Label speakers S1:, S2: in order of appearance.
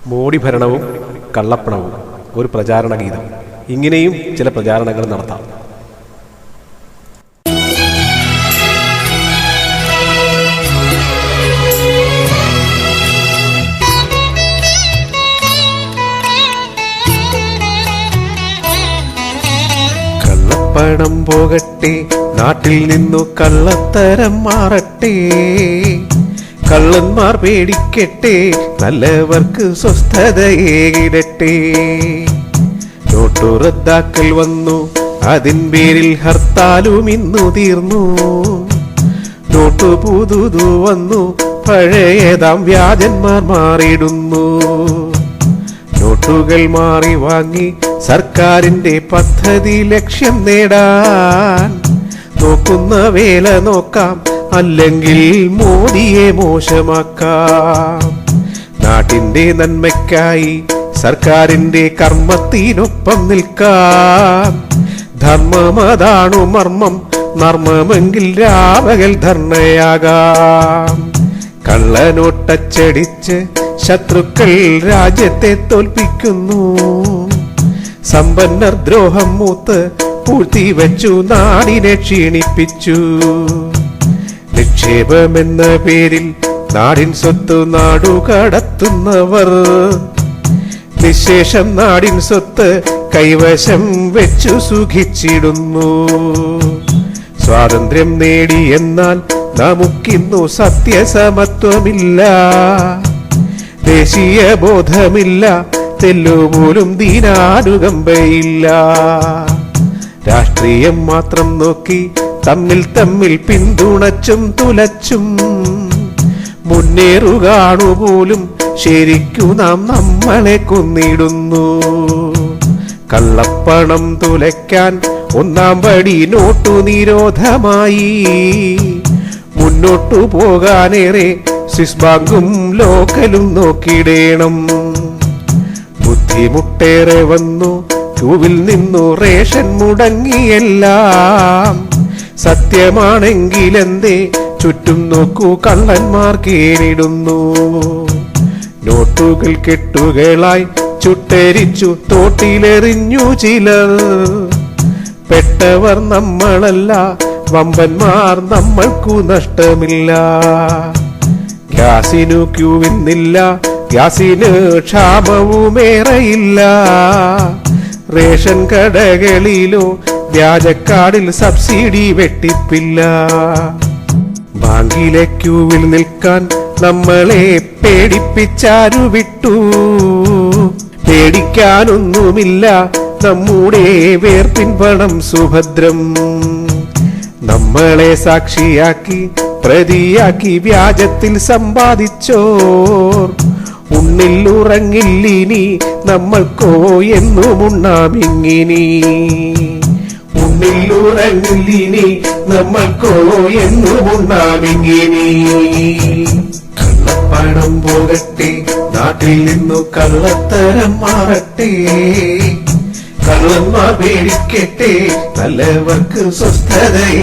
S1: മോഡി ഭരണവും കള്ളപ്പണവും ഒരു പ്രചാരണ ഗീതം. ഇങ്ങനെയും ചില പ്രചാരണങ്ങൾ നടത്താം. കള്ളപ്പണം പോകട്ടെ, നാട്ടിൽ നിന്നു കള്ളത്തരം മാറട്ടെ, കള്ളന്മാർ പേടിക്കട്ടെ, നല്ലവർക്ക് സ്വസ്ഥതയേകിടട്ടെ. നോട്ടു റദ്ദാക്കൽ വന്നു, അതിൻ പേരിൽ ഹർത്താലും ഇന്നു തീർന്നു. നോട്ടു പുതുതു വന്നു, പഴയതാം വ്യാജന്മാർ മാറിയിടുന്നു. നോട്ടുകൾ മാറി വാങ്ങി സർക്കാരിന്റെ പദ്ധതി ലക്ഷ്യം നേടാൻ നോക്കുന്ന വേല നോക്കാം, അല്ലെങ്കിൽ മോദിയെ മോശമാക്കാം. നാട്ടിന്റെ നന്മയ്ക്കായി സർക്കാരിന്റെ കർമ്മത്തിനൊപ്പം നിൽക്കാം. ധർമ്മമതാണു മർമ്മം, നർമ്മമെങ്കിൽ രാവകൽ ധർണയാകാം. കള്ളനോട്ടച്ചടിച്ച് ശത്രുക്കൾ രാജ്യത്തെ തോൽപ്പിക്കുന്നു. സമ്പന്നർ ദ്രോഹം മൂത്ത് പൂഴ്ത്തിവച്ചു നാടിനെ ക്ഷീണിപ്പിച്ചു. നിക്ഷേപമെന്ന പേരിൽ നാടിൻ സ്വത്ത് നാടു കടത്തുന്നവർ നിശേഷം നാടിൻ സ്വത്ത് കൈവശം വെച്ചു സുഖിച്ചിടുന്നു. സ്വാതന്ത്ര്യം നേടി എന്നാൽ നമുക്കിന്നു സത്യസമത്വമില്ല, ദേശീയ ബോധമില്ല, തെല്ലുപോലും ദീനാനുകമ്പയില്ല. രാഷ്ട്രീയം മാത്രം നോക്കി തമ്മിൽ തമ്മിൽ പിന്തുണച്ചും തുലച്ചും മുന്നേറുകാണുപോലും ശരിക്കു നാം നമ്മളെ കൊന്നിടുന്നു. കള്ളപ്പണം തുലയ്ക്കാൻ ഒന്നാം പടി നോട്ടു നിരോധമായി. മുന്നോട്ടു പോകാനേറെ സ്വിസ് ബാങ്കും ലോക്കലും നോക്കിയിടേണം. ബുദ്ധിമുട്ടേറെ വന്നു, ക്യൂവിൽ നിന്നു റേഷൻ മുടങ്ങിയെല്ലാം. സത്യമാണെങ്കിലെന്തേ ചുറ്റും നോക്കൂ, കള്ളന്മാർ കേണിടുന്നു. നോട്ടുകൾ കെട്ടുകളായി ചുട്ടരിച്ചു തോട്ടിലെറിഞ്ഞു ചിലർ. പെട്ടവർ നമ്മളല്ല, വമ്പന്മാർ നമ്മൾക്കു നഷ്ടമില്ല. ഗ്യാസിനു ക്യൂവിന്നില്ല, ഗ്യാസിന് ക്ഷാമവുമേറെയില്ല. Ration കടകളിലോ വ്യാജക്കാർഡിൽ subsidy വെട്ടിപ്പില്ല. ബാങ്കിലെ ക്യൂവിൽ നിൽക്കാൻ നമ്മളെ പേടിപ്പിച്ചാരു വിട്ടു. പേടിക്കാനൊന്നുമില്ല, നമ്മുടെ വേർപ്പിൻ പണം സുഭദ്രം. നമ്മളെ സാക്ഷിയാക്കി പ്രതിയാക്കി വ്യാജത്തിൽ സമ്പാദിച്ചോർ ഉണ്ണിൽ ഉറങ്ങില്ലിനി നമ്മൾക്കോ എന്നും ഉണ്ണാമിങ്ങിനി. ഉണ്ണിൽ ഉറങ്ങില്ലിനി നമ്മൾക്കോ എന്നും ഉണ്ണാമിങ്ങിനി. കള്ളപ്പണം പോകട്ടെ, നാട്ടിൽ നിന്നു കള്ളത്തരം മാറട്ടെ, കള്ളന്മാർ പേടിക്കട്ടെ, നല്ലവർക്ക് സ്വസ്ഥത